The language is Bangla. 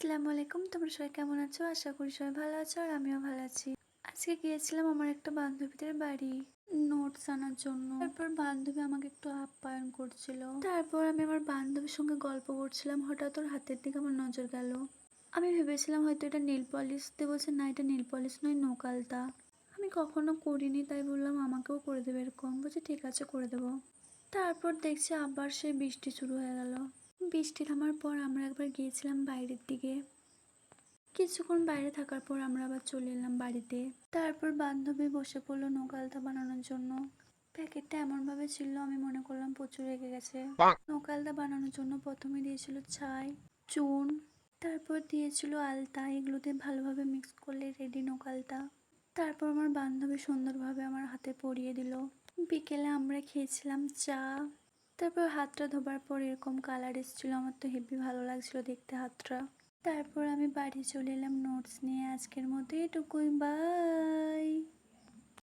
আসসালামু আলাইকুম। তোমরা সবাই কেমন আছো? আশা করি সবাই ভালো আছো আর আমিও ভালো আছি। আজকে গিয়েছিলাম আমার একটা বান্ধবীদের বাড়ি নোটস আনার জন্য। তারপর বান্ধবী আমাকে একটু আপ্যায়ন করছিল। তারপর আমি আমার বান্ধবীর সঙ্গে গল্প করছিলাম। হঠাৎ ওর হাতের দিকে আমার নজর গেল। আমি ভেবেছিলাম হয়তো এটা নেল পলিশ। দিয়ে বলছে না, এটা নেল পলিশ নয়, নখ আলতা। আমি কখনো করিনি তাই বললাম আমাকেও করে দেবে এরকম। বলছে ঠিক আছে, করে দেবো। তারপর দেখছি আবার সেই বৃষ্টি শুরু হয়ে গেল। বৃষ্টি থামার পর আমরা একবার গিয়েছিলাম বাইরের দিকে। কিছুক্ষণ বাইরে থাকার পর আমরা আবার চলে এলাম বাড়িতে। তারপর বান্ধবী বসে পড়লো নখ আলতা বানানোর জন্য। প্যাকেটটা এমনভাবে ছিল আমি মনে করলাম প্রচুর রেগে গেছে। নখ আলতা বানানোর জন্য প্রথমে দিয়েছিল ছাই, চুন, তারপর দিয়েছিল আলতা। এগুলোতে ভালোভাবে মিক্স করলে রেডি নখ আলতা। তারপর আমার বান্ধবী সুন্দরভাবে আমার হাতে পরিয়ে দিল। বিকেলে আমরা খেয়েছিলাম চা। তারপর হাতটা ধোবার পর এরকম কালার এসেছিল, আমার তো হেভি ভালো লাগছিল দেখতে হাতটা। তারপর আমি বাড়ি চলে এলাম নোটস নিয়ে। আজকের মতো এটুকুই, বাই।